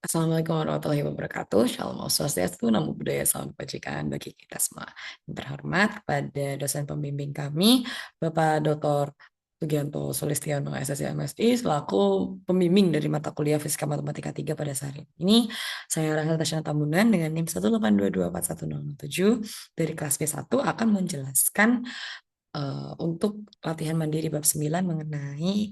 Assalamualaikum warahmatullahi wabarakatuh. Shalom Om Swastiastu, Namo Buddhaya, Salam Kebajikan bagi kita semua. Yang terhormat kepada dosen pembimbing kami, Bapak Dr. Sugianto Sulistiono, SSC MSI, selaku pembimbing dari mata kuliah Fisika Matematika 3 pada saat ini. Saya Rahel Tasyana Tambunan dengan NIM 182241007 dari kelas B1 akan menjelaskan untuk latihan mandiri bab 9 mengenai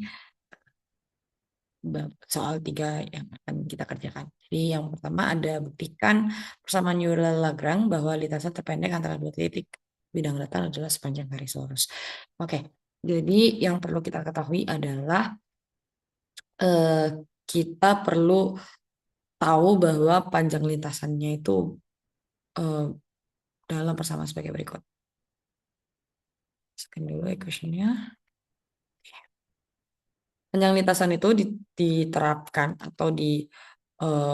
soal 3 yang akan kita kerjakan. Jadi yang pertama ada buktikan persamaan Euler-Lagrange bahwa lintasan terpendek antara dua titik bidang datar adalah sepanjang garis lurus. Oke, jadi yang perlu kita ketahui adalah eh, kita perlu tahu bahwa panjang lintasannya itu eh, dalam persamaan sebagai berikut. Scan dulu equation-nya. Panjang lintasan itu diterapkan atau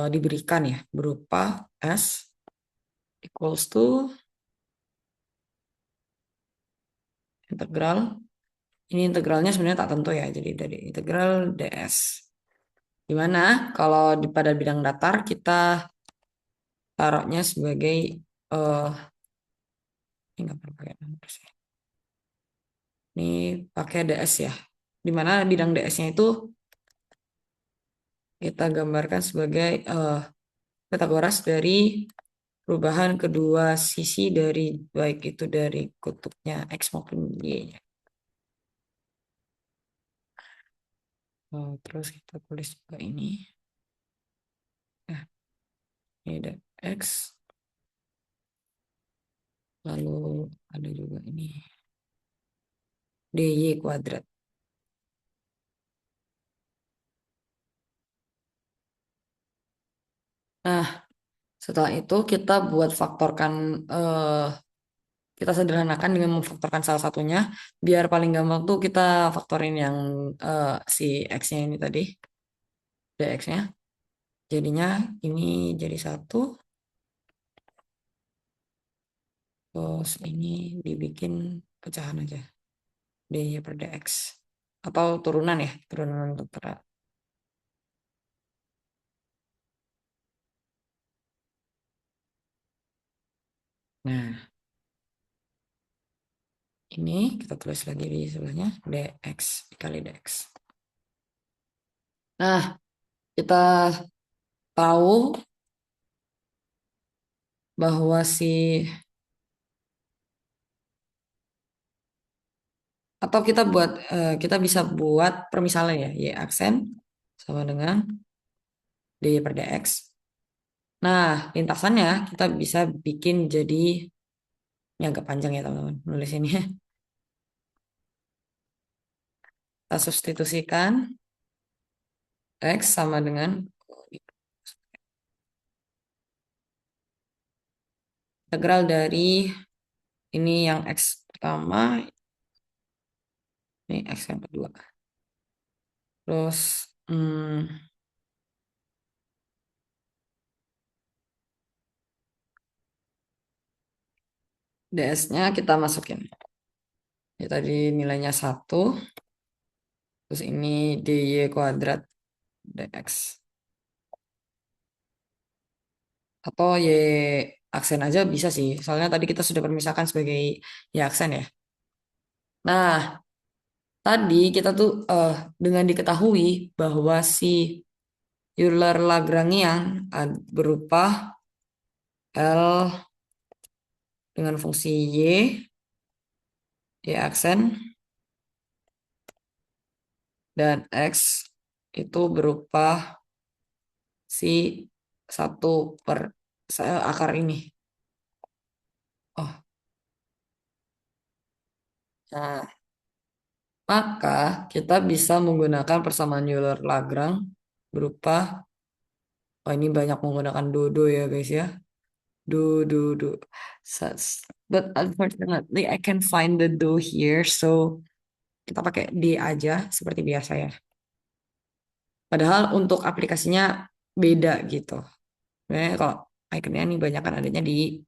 diberikan ya berupa S equals to integral. Ini integralnya sebenarnya tak tentu ya. Jadi dari integral ds. Dimana kalau pada bidang datar kita taruhnya sebagai eh ini nggak perlu pakai nomor sih. Ini pakai ds ya. Dimana bidang ds-nya itu kita gambarkan sebagai Pitagoras dari perubahan kedua sisi dari baik itu dari kutubnya x maupun y-nya. Terus kita tulis juga ini. Nah, ini ada x. Lalu ada juga ini dy kuadrat. Nah, setelah itu kita buat faktorkan, kita sederhanakan dengan memfaktorkan salah satunya. Biar paling gampang tuh kita faktorin yang si x-nya ini tadi, dx-nya. Jadinya ini jadi 1. Terus ini dibikin pecahan aja. Dy per dx. Atau turunan ya, turunan antara. Nah, ini kita tulis lagi di sebelahnya dx dikali dx. Nah, kita tahu bahwa atau kita bisa buat permisalan ya, y aksen sama dengan dy per dx. Nah, lintasannya kita bisa bikin jadi ini agak panjang ya teman-teman nulis ini. Kita substitusikan x sama dengan integral dari ini yang x pertama, ini x yang kedua. Terus ds-nya kita masukin. Ya, tadi nilainya 1. Terus ini dy kuadrat dx. Atau y aksen aja bisa sih. Soalnya tadi kita sudah permisahkan sebagai y aksen ya. Nah, tadi kita tuh dengan diketahui bahwa si Euler-Lagrangian berupa L dengan fungsi y aksen, dan x itu berupa si 1/akar ini. Oh, nah, maka kita bisa menggunakan persamaan Euler-Lagrange berupa, oh ini banyak menggunakan dodo ya guys ya. Do, do, do. But unfortunately I can find the do here, so kita pakai D aja seperti biasa ya. Padahal untuk aplikasinya beda gitu. Sebenarnya kalau iconnya ini banyak kan adanya di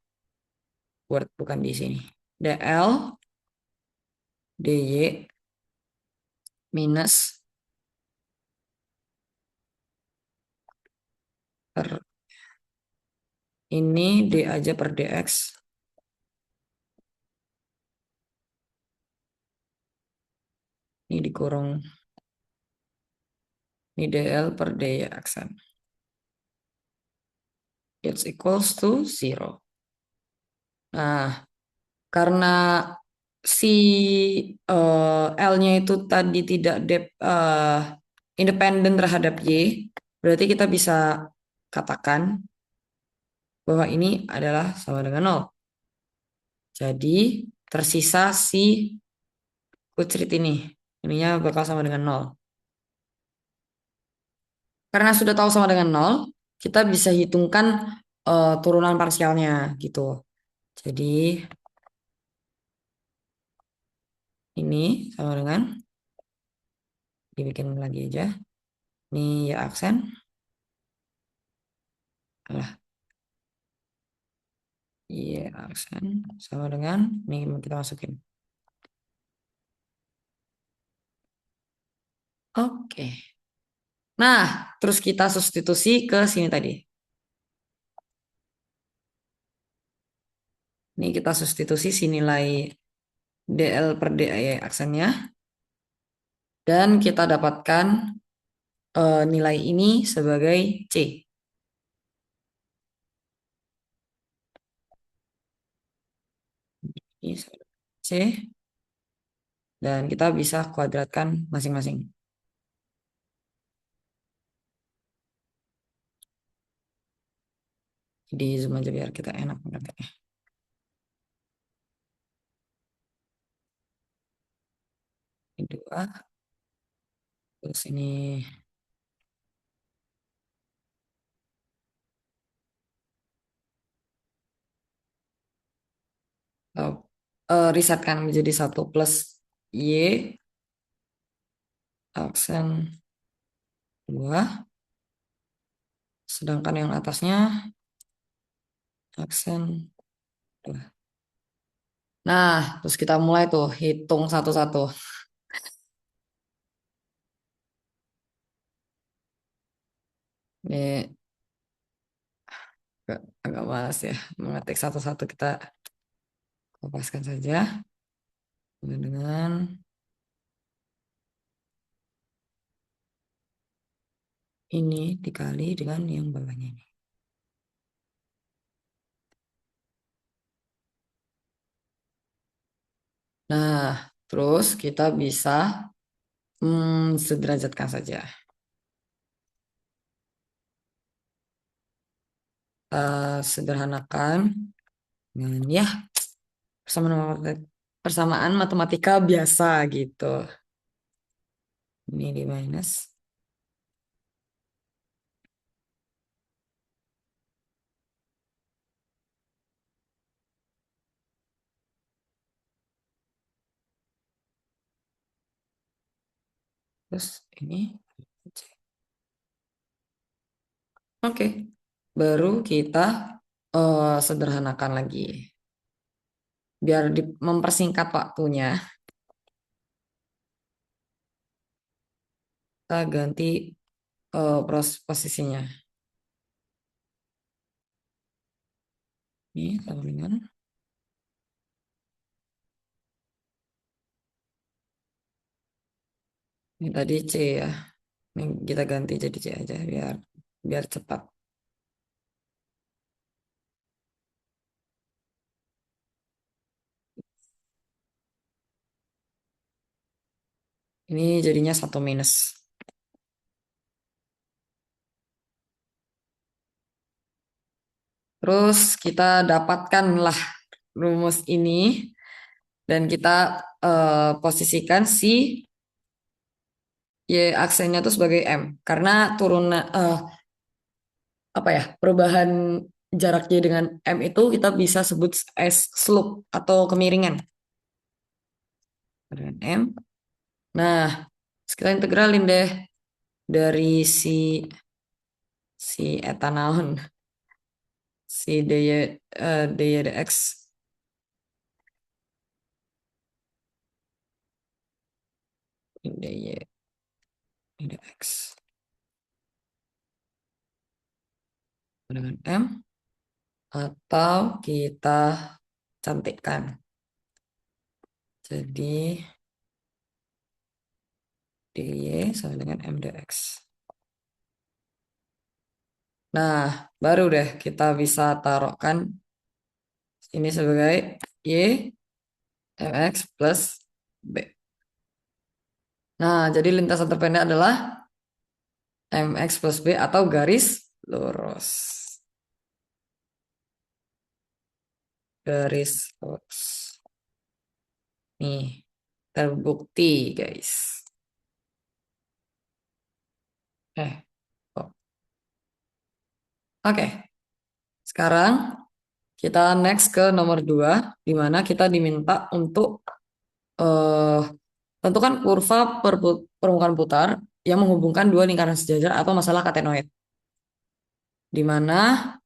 Word, bukan di sini. DL, DY, minus per ini D aja per dx. Ini dikurung. Ini dl per dy aksen. It's equals to 0. Nah, karena si L-nya itu tadi tidak independen terhadap Y, berarti kita bisa katakan bahwa ini adalah sama dengan 0. Jadi tersisa si kucrit ini. Ininya bakal sama dengan 0. Karena sudah tahu sama dengan 0, kita bisa hitungkan turunan parsialnya gitu. Jadi ini sama dengan, dibikin lagi aja. Ini ya aksen. Alah, iya aksen sama dengan, ini kita masukin. Oke. Nah, terus kita substitusi ke sini tadi. Ini kita substitusi si nilai DL per DI aksennya. Dan kita dapatkan nilai ini sebagai C. Ini sebagai C. Dan kita bisa kuadratkan masing-masing. Jadi zoom aja biar kita enak mengerti. Ini 2. Terus ini risetkan menjadi 1 plus Y aksen 2. Sedangkan yang atasnya aksen 2. Nah, terus kita mulai tuh hitung satu-satu. Ini agak malas ya mengetik satu-satu, kita lepaskan saja dengan ini dikali dengan yang bawahnya ini. Nah, terus kita bisa sederajatkan saja. Sederhanakan dengan ya persamaan matematika biasa gitu. Ini di minus. Terus ini. Oke. Baru kita sederhanakan lagi. Biar mempersingkat waktunya, kita ganti posisinya. Ini sama dengan, ini tadi C ya. Ini kita ganti jadi C aja biar biar cepat. Ini jadinya 1 minus. Terus kita dapatkanlah rumus ini dan kita posisikan si Y aksennya itu sebagai M. Karena turunan apa ya, perubahan jarak Y dengan M itu kita bisa sebut as slope atau kemiringan dengan M. Nah, kita integralin deh dari si etanaun, si dy dx dy dx. dengan M, atau kita cantikkan. Jadi dy sama dengan M dx. Nah, baru deh kita bisa taruhkan ini sebagai y mx plus b. Nah, jadi lintasan terpendek adalah mx plus b atau garis lurus. Garis lurus. Nih, terbukti guys. Oh. Oke, sekarang kita next ke nomor 2, di mana kita diminta untuk eh, tentukan kurva permukaan putar yang menghubungkan dua lingkaran sejajar atau masalah katenoid. Di mana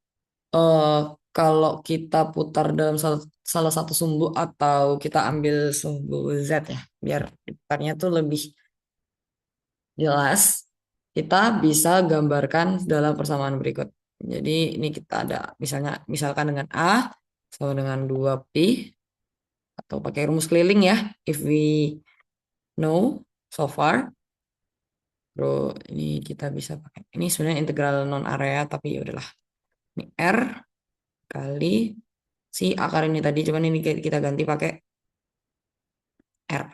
eh, kalau kita putar dalam salah satu sumbu atau kita ambil sumbu Z ya, biar putarnya tuh lebih jelas, kita bisa gambarkan dalam persamaan berikut. Jadi ini kita ada misalkan dengan A sama dengan 2pi atau pakai rumus keliling ya, if we know so far. Bro, ini kita bisa pakai. Ini sebenarnya integral non area tapi ya udahlah. Ini R kali si akar ini tadi, cuman ini kita ganti pakai R.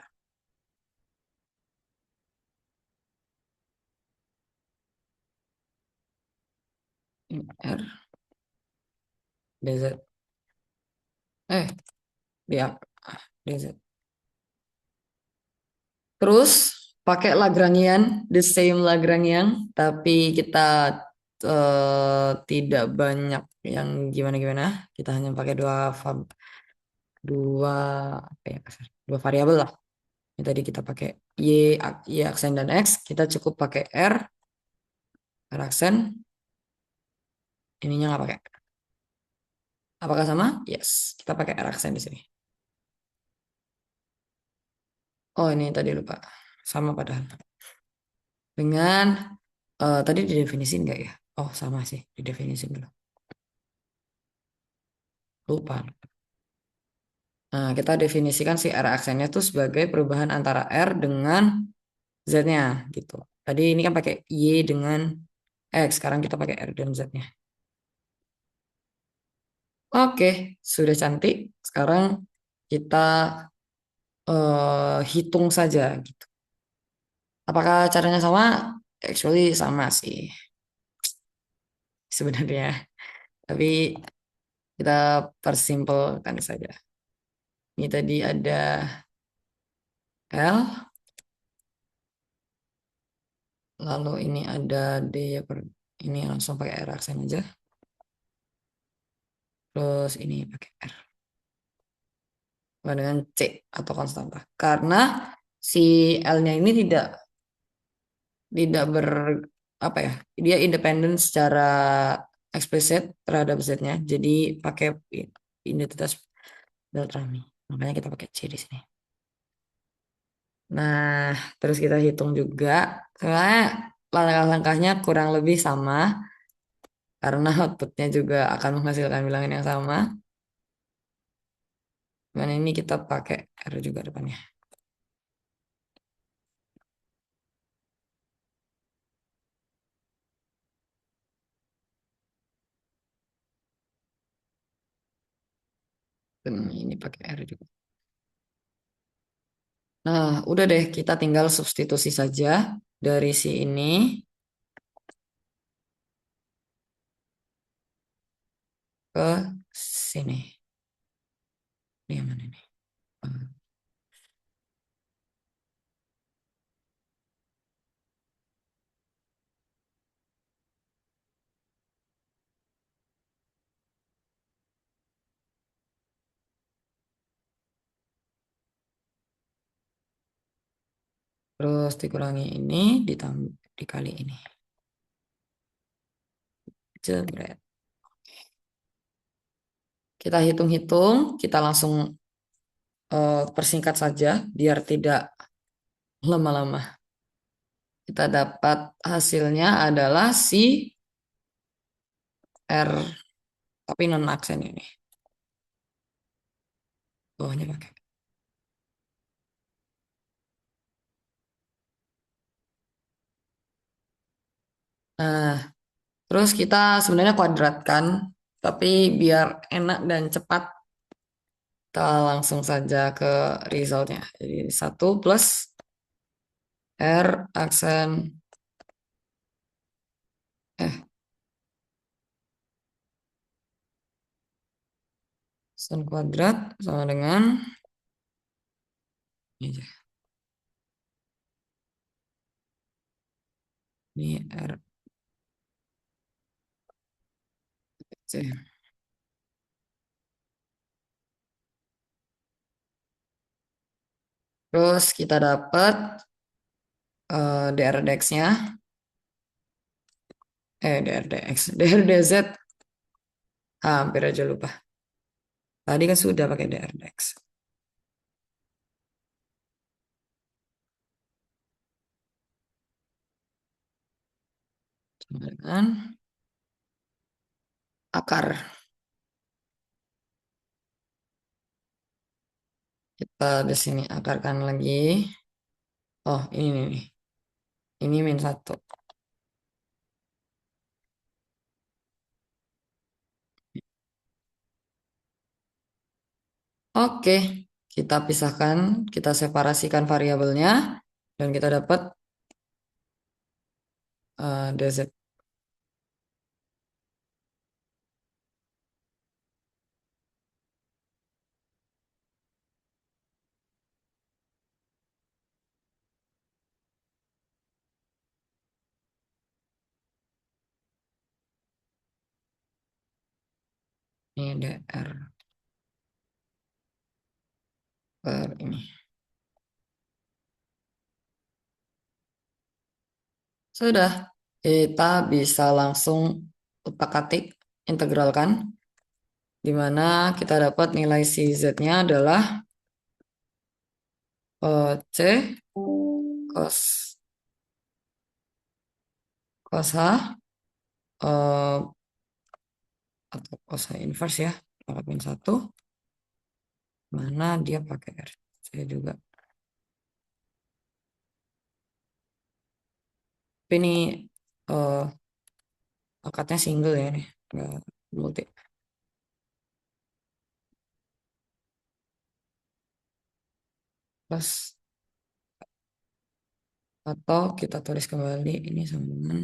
Ini R dz. Eh, dia dz. Terus pakai Lagrangian, the same Lagrangian, tapi kita tidak banyak yang gimana-gimana. Kita hanya pakai dua apa ya kasar, dua variabel lah. Ini tadi kita pakai y aksen dan x. Kita cukup pakai r aksen. Ininya nggak pakai. Apakah sama? Yes, kita pakai r aksen di sini. Oh ini tadi lupa, sama padahal. Dengan tadi didefinisin nggak ya? Oh sama sih, didefinisin dulu. Lupa. Nah, kita definisikan si R aksennya itu sebagai perubahan antara R dengan Z-nya gitu. Tadi ini kan pakai Y dengan X, sekarang kita pakai R dan Z-nya. Oke, sudah cantik. Sekarang kita hitung saja gitu. Apakah caranya sama? Actually sama sih sebenarnya. Tapi kita persimpelkan saja. Ini tadi ada L, lalu ini ada D, ini langsung pakai R aksen aja. Terus ini pakai R. Dengan C atau konstanta. Karena si L-nya ini tidak tidak ber apa ya? Dia independen secara eksplisit terhadap Z-nya. Jadi pakai identitas Beltrami. Makanya kita pakai C di sini. Nah, terus kita hitung juga. Sebenarnya langkah-langkahnya kurang lebih sama karena outputnya juga akan menghasilkan bilangan yang sama. Dan ini kita pakai R juga depannya. Dan ini pakai R juga. Nah, udah deh kita tinggal substitusi saja dari si ini ke sini. Ini yang mana nih? Terus dikurangi ini dikali ini. Jebret. Kita hitung-hitung, kita langsung persingkat saja biar tidak lama-lama. Kita dapat hasilnya adalah si R tapi non aksen ini. Bawahnya pakai. Nah, terus kita sebenarnya kuadratkan, tapi biar enak dan cepat, kita langsung saja ke resultnya. Jadi satu plus R aksen eh aksen kuadrat sama dengan ini aja. Ini R C. Terus kita dapat DRDX-nya, DRDX, DRDZ, hampir aja lupa. Tadi kan sudah pakai DRDX. Sama dengan akar. Kita di sini akarkan lagi. Oh, ini nih. Ini min satu. Oke, kita pisahkan, kita separasikan variabelnya, dan kita dapat DZ. Ini DR per ini. Sudah, kita bisa langsung utak-atik, integralkan, di mana kita dapat nilai si Z-nya adalah C cos cos H eh, atau cos H inverse ya, min satu, mana dia pakai R. Saya juga. Tapi ini eh, akadnya single ya nih, nggak multi. Plus atau kita tulis kembali ini sama dengan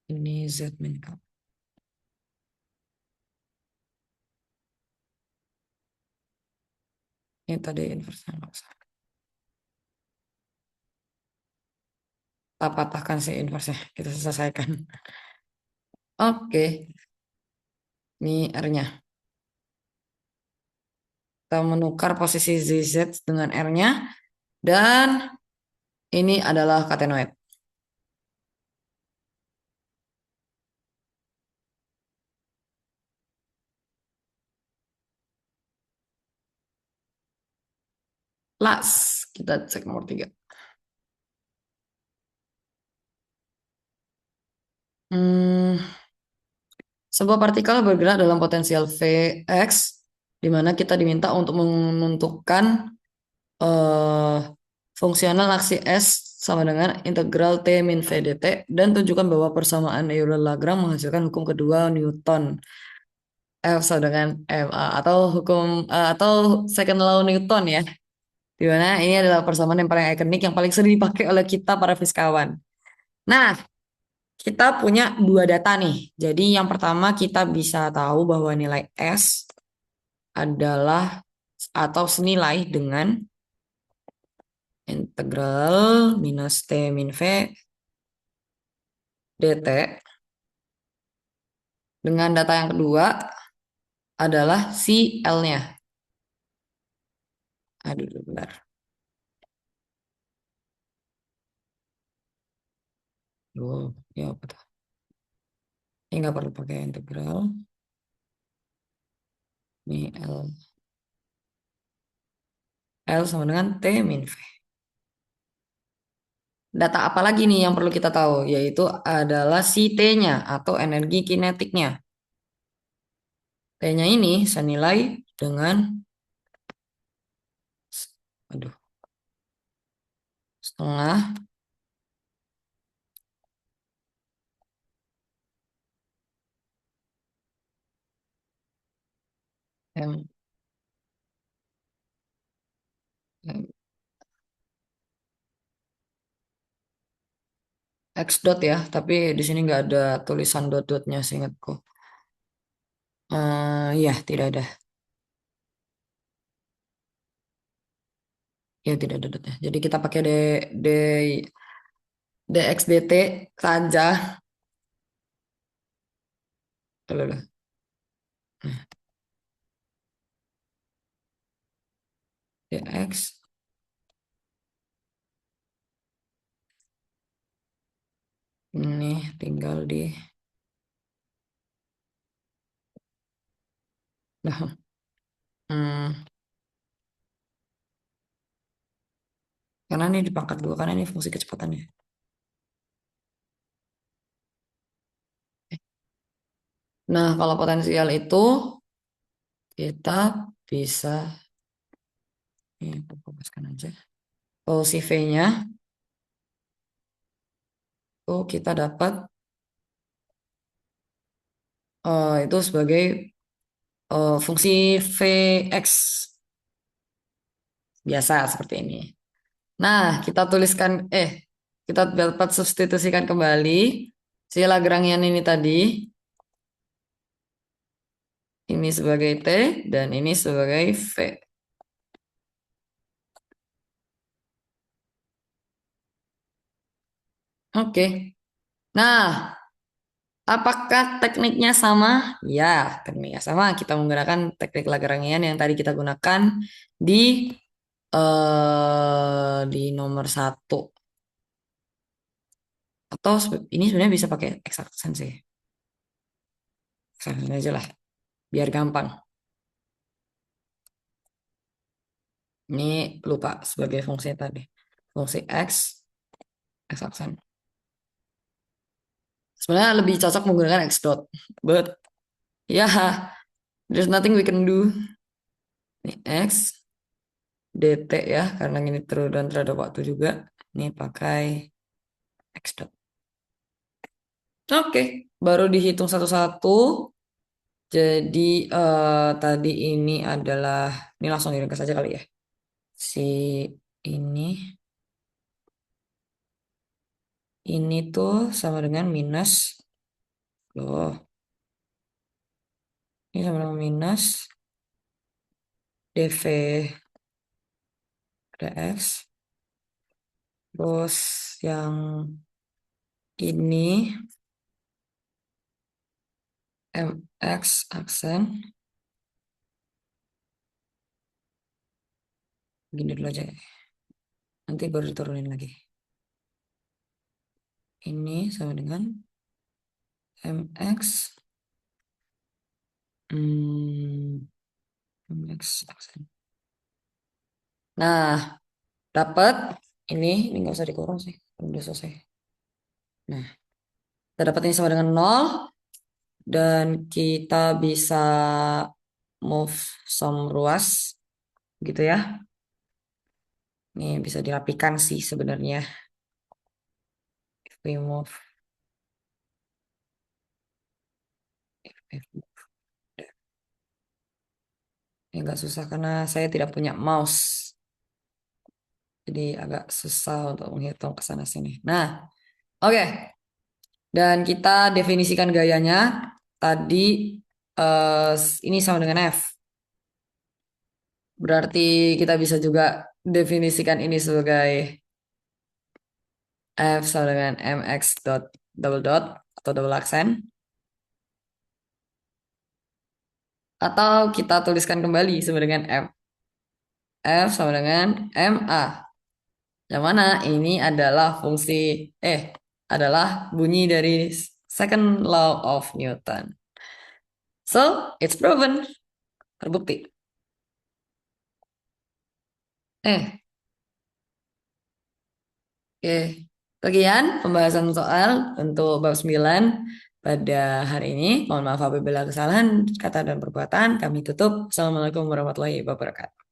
ini Z min K. Ini tadi inverse nggak usah. Kita patahkan si inverse-nya, kita selesaikan. Oke, ini R-nya. Kita menukar posisi ZZ dengan R-nya. Dan ini adalah katenoid. Last, kita cek nomor 3. Hmm, sebuah partikel bergerak dalam potensial Vx, di mana kita diminta untuk menentukan eh, fungsional aksi S sama dengan integral T min V dt, dan tunjukkan bahwa persamaan Euler-Lagrange menghasilkan hukum kedua Newton F sama dengan ma, atau hukum atau second law Newton ya, di mana ini adalah persamaan yang paling ikonik yang paling sering dipakai oleh kita para fiskawan. Nah, kita punya dua data nih. Jadi yang pertama kita bisa tahu bahwa nilai S adalah atau senilai dengan integral minus T min V dt. Dengan data yang kedua adalah si L-nya. Aduh, bentar. Duh, ya apa tuh? Ini nggak perlu pakai integral. Ini L sama dengan T min V. Data apa lagi nih yang perlu kita tahu? Yaitu adalah si T-nya atau energi kinetiknya. T-nya ini senilai dengan, aduh, setengah M, M- X dot ya, tapi di sini nggak ada tulisan dot-dotnya seingatku. Ya, tidak ada. Ya, tidak ada dotnya. Jadi kita pakai D, DXDT saja. Loh, loh, loh. Nah, DX ini tinggal di, nah, hmm, karena ini dipangkat dua, karena ini fungsi kecepatannya. Nah, kalau potensial itu kita bisa, ini aku fokuskan aja. Pulsi V-nya tuh kita dapat itu sebagai fungsi Vx biasa seperti ini. Nah, kita dapat substitusikan kembali si Lagrangian ini tadi, ini sebagai T dan ini sebagai V. Oke. Nah, apakah tekniknya sama? Ya, tekniknya sama. Kita menggunakan teknik Lagrangian yang tadi kita gunakan di di nomor satu. Atau ini sebenarnya bisa pakai exaction sih. Exaction aja lah, biar gampang. Ini lupa sebagai fungsi tadi. Fungsi X, exaction. Sebenarnya lebih cocok menggunakan X dot. But, ya, yeah, there's nothing we can do. Ini X, dt ya, karena ini terus dan terhadap waktu juga. Ini pakai X dot. Oke, baru dihitung satu-satu. Jadi tadi ini adalah, ini langsung diringkas saja kali ya. Si ini ini tuh sama dengan minus, loh, ini sama dengan minus dv dx. Terus yang ini mx aksen, gini dulu aja. Nanti baru diturunin lagi. Ini sama dengan mx, hmm, mx aksen. Nah, dapat ini nggak usah dikurung sih, udah selesai. Nah, kita dapat ini sama dengan nol dan kita bisa move some ruas gitu ya. Ini bisa dirapikan sih sebenarnya. If we move, if ini agak susah karena saya tidak punya mouse. Jadi agak susah untuk menghitung ke sana sini. Nah, oke. Dan kita definisikan gayanya. Tadi ini sama dengan F. Berarti kita bisa juga definisikan ini sebagai F sama dengan mx dot double dot atau double aksen. Atau kita tuliskan kembali sama dengan F. F sama dengan ma. Yang mana ini adalah adalah bunyi dari second law of Newton. So, it's proven. Terbukti. Eh, oke. Sekian pembahasan soal untuk bab 9 pada hari ini. Mohon maaf apabila kesalahan kata dan perbuatan. Kami tutup. Assalamualaikum warahmatullahi wabarakatuh.